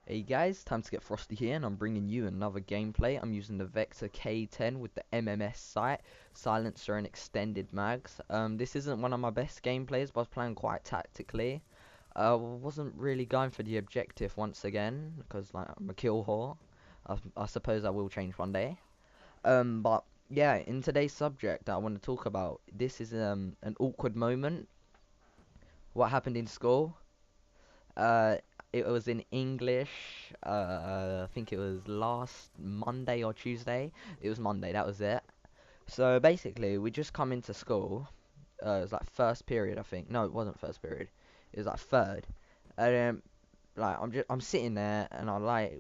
Hey guys, time to get frosty here, and I'm bringing you another gameplay. I'm using the Vector K10 with the MMS sight, silencer and extended mags. This isn't one of my best gameplays, but I was playing quite tactically. Wasn't really going for the objective once again, because like I'm a kill whore. I suppose I will change one day. But yeah, in today's subject that I want to talk about, this is an awkward moment. What happened in school? Uh, it was in English. I think it was last Monday or Tuesday. It was Monday. That was it. So basically, we just come into school. It was like first period, I think. No, it wasn't first period. It was like third. And like I'm sitting there, and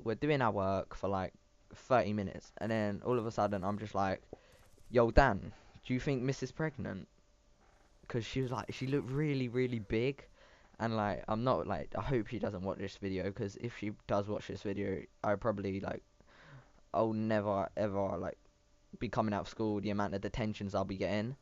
we're doing our work for like 30 minutes, and then all of a sudden I'm just like, "Yo, Dan, do you think Miss is pregnant?" Because she looked really really big, and like I'm not like I hope she doesn't watch this video, because if she does watch this video, I'll never ever like be coming out of school, the amount of detentions I'll be getting.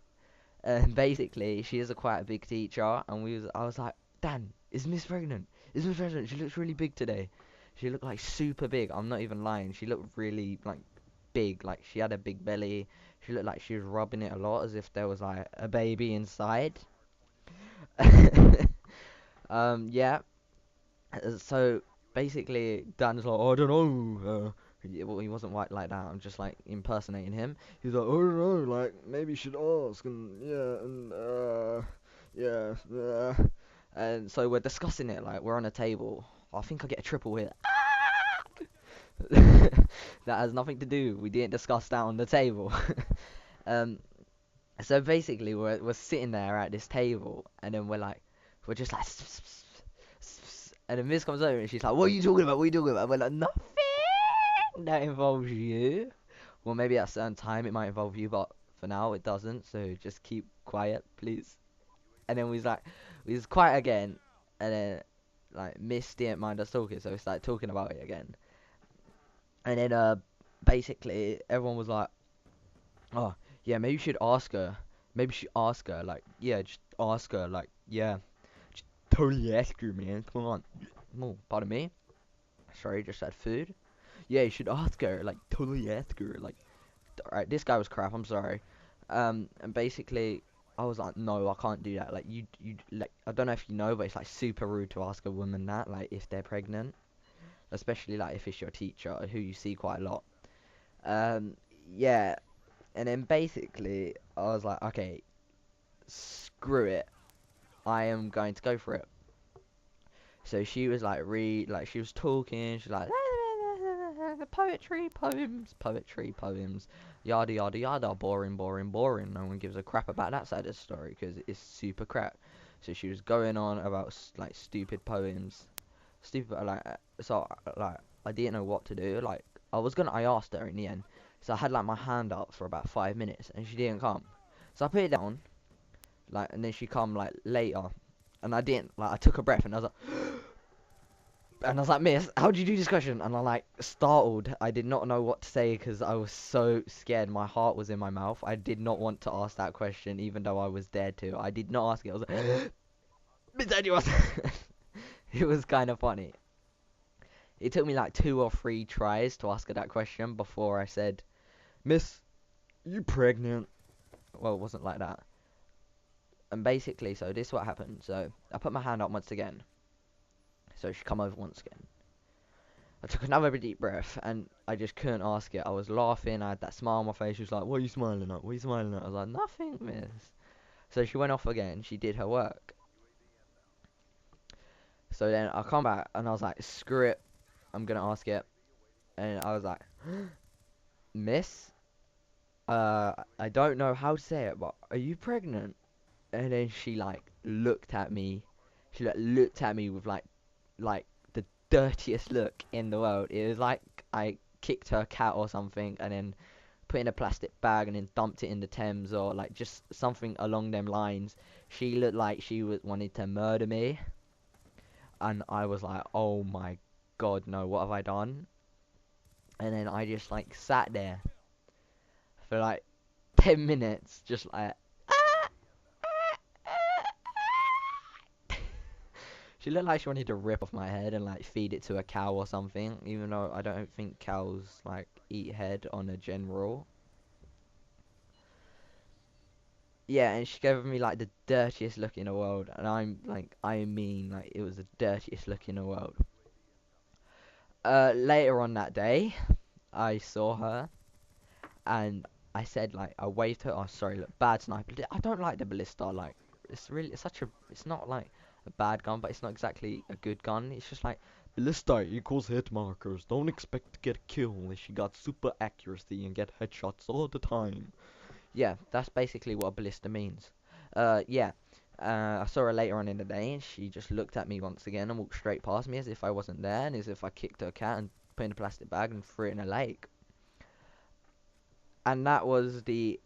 And basically she is quite a big teacher, and I was like, Dan, is Miss pregnant? Is Miss pregnant? She looks really big today. She looked like super big. I'm not even lying. She looked really like big. Like she had a big belly. She looked like she was rubbing it a lot, as if there was like a baby inside. Yeah. So basically, Dan's like, oh, I don't know. Well, he wasn't white like that. I'm just like impersonating him. He's like, I don't know. Like maybe you should ask, and yeah, and yeah, and so we're discussing it. Like we're on a table. I think I get a triple hit. That has nothing to do. We didn't discuss that on the table. um. So basically, we're sitting there at this table, and then we're just like, and then Miss comes over and she's like, "What are you talking about? What are you talking about?" We're like, "Nothing that involves you." Well, maybe at a certain time it might involve you, but for now it doesn't. So just keep quiet, please. And then we was quiet again, and then like Miss didn't mind us talking, so we started talking about it again. And then basically everyone was like, "Oh, yeah, maybe you should ask her. Maybe you should ask her. Like, yeah, just ask her. Like, yeah, just totally ask her, man. Come on." Oh, pardon me. Sorry, just had food. Yeah, you should ask her. Like, totally ask her. Like, alright, this guy was crap. I'm sorry. And basically, I was like, no, I can't do that. Like, like, I don't know if you know, but it's like super rude to ask a woman that, like, if they're pregnant, especially like if it's your teacher who you see quite a lot. Um, yeah, and then basically, I was like, okay, screw it. I am going to go for it. So she was like, she was talking. She's like, poetry, poems, yada yada yada, boring, boring, boring. No one gives a crap about that side of the story because it's super crap. So she was going on about like stupid poems, stupid like I didn't know what to do. Like I asked her in the end. So I had like my hand up for about 5 minutes and she didn't come. So I put it down, like, and then she come like later, and I didn't like I took a breath and I was like, Miss, how did you do this question? And I like startled. I did not know what to say because I was so scared. My heart was in my mouth. I did not want to ask that question, even though I was dared to. I did not ask it. I was like, Miss Edwards. It was kind of funny. It took me like 2 or 3 tries to ask her that question before I said, Miss, you pregnant? Well, it wasn't like that. And basically, so this is what happened. So I put my hand up once again. So she come over once again. I took another deep breath, and I just couldn't ask it. I was laughing. I had that smile on my face. She was like, "What are you smiling at? What are you smiling at?" I was like, "Nothing, miss." So she went off again. She did her work. So then I come back, and I was like, "Screw it. I'm gonna ask it." And I was like, "Miss, I don't know how to say it, but are you pregnant?" And then she like looked at me. She like looked at me with like the dirtiest look in the world. It was like I kicked her cat or something, and then put in a plastic bag and then dumped it in the Thames, or like just something along them lines. She looked like she was wanted to murder me, and I was like, oh my god, no, what have I done? And then I just like sat there for like 10 minutes, just like She looked like she wanted to rip off my head and like feed it to a cow or something, even though I don't think cows like eat head on a general. Yeah, and she gave me like the dirtiest look in the world, and I'm like, I mean, like it was the dirtiest look in the world. Later on that day, I saw her, and I said like, I waved her. Oh, sorry, look, bad sniper. I don't like the ballista. Like, it's such a, it's not like a bad gun, but it's not exactly a good gun. It's just like ballista equals hit markers. Don't expect to get a kill unless you got super accuracy and get headshots all the time. Yeah, that's basically what a ballista means. Yeah. I saw her later on in the day, and she just looked at me once again and walked straight past me as if I wasn't there, and as if I kicked her cat and put it in a plastic bag and threw it in a lake. And that was the,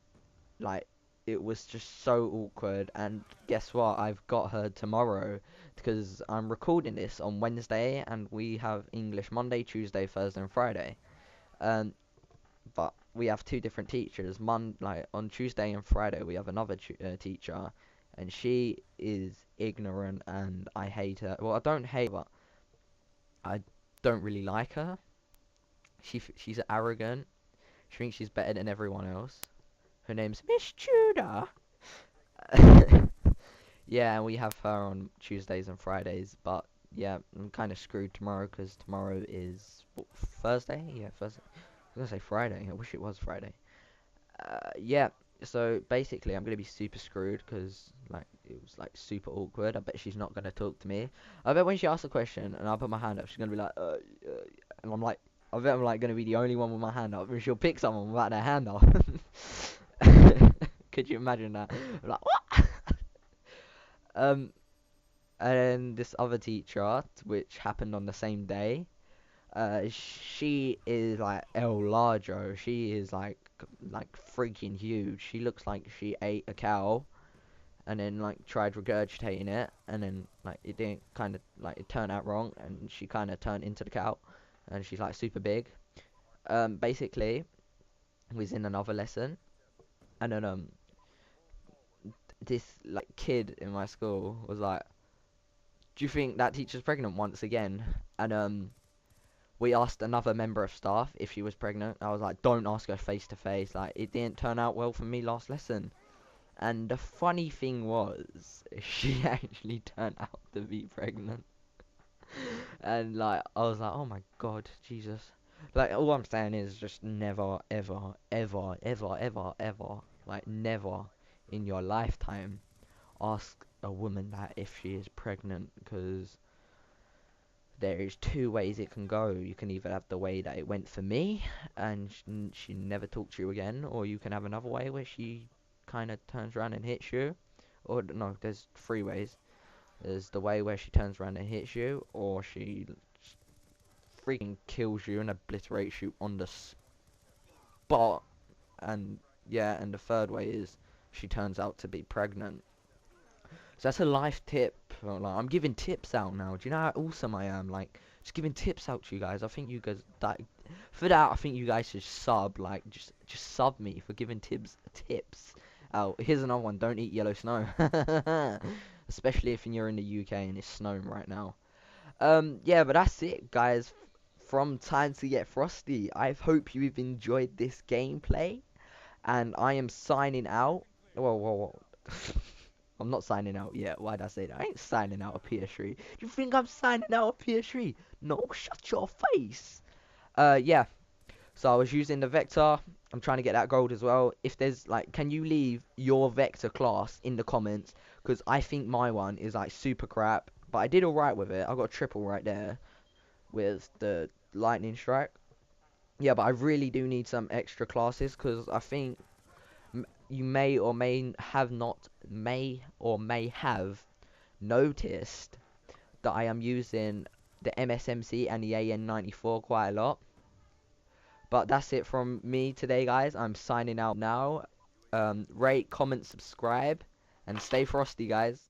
like, it was just so awkward. And guess what? I've got her tomorrow because I'm recording this on Wednesday, and we have English Monday, Tuesday, Thursday, and Friday. Um, but we have two different teachers. Like on Tuesday and Friday, we have another teacher, and she is ignorant, and I hate her. Well, I don't hate her, but I don't really like her. She's arrogant. She thinks she's better than everyone else. Her name's Miss Tudor. Yeah, and we have her on Tuesdays and Fridays, but yeah, I'm kind of screwed tomorrow because tomorrow is what, Thursday? Yeah, Thursday. I was gonna say Friday. I wish it was Friday. Yeah, so basically I'm gonna be super screwed because like it was like super awkward. I bet she's not gonna talk to me. I bet when she asks a question and I put my hand up, she's gonna be like, and I'm like, I bet I'm like gonna be the only one with my hand up, and she'll pick someone without their hand up. Could you imagine that? I'm like, what? Um, and then this other teacher, which happened on the same day, she is like El Largo. She is like freaking huge. She looks like she ate a cow and then like tried regurgitating it, and then like it didn't kind of like it turned out wrong, and she kind of turned into the cow, and she's like super big. Basically, was in another lesson, and then this like kid in my school was like, "Do you think that teacher's pregnant?" Once again, and we asked another member of staff if she was pregnant. I was like, don't ask her face to face. Like, it didn't turn out well for me last lesson. And the funny thing was, she actually turned out to be pregnant. And, like, I was like, oh my god, Jesus. Like, all I'm saying is just never, ever, ever, ever, ever, ever, like, never in your lifetime ask a woman that if she is pregnant, because there is two ways it can go. You can either have the way that it went for me, and she never talked to you again, or you can have another way where she kind of turns around and hits you. Or no, there's three ways. There's the way where she turns around and hits you, or she freaking kills you and obliterates you on the spot. And yeah, and the third way is she turns out to be pregnant. So that's a life tip. Like, I'm giving tips out now. Do you know how awesome I am? Like, just giving tips out to you guys. I think you guys that for that. I think you guys should sub. Like, just sub me for giving tips. Oh, here's another one. Don't eat yellow snow. Especially if you're in the UK and it's snowing right now. Yeah, but that's it, guys. From Time to Get Frosty. I hope you've enjoyed this gameplay, and I am signing out. Whoa, whoa, whoa. I'm not signing out yet. Why'd I say that? I ain't signing out of PS3. You think I'm signing out of PS3? No, shut your face. Yeah. So I was using the Vector. I'm trying to get that gold as well. If there's like, can you leave your Vector class in the comments? Because I think my one is like super crap. But I did alright with it. I got a triple right there with the lightning strike. Yeah, but I really do need some extra classes because I think you may or may have noticed that I am using the MSMC and the AN94 quite a lot. But that's it from me today, guys. I'm signing out now. Rate, comment, subscribe, and stay frosty, guys.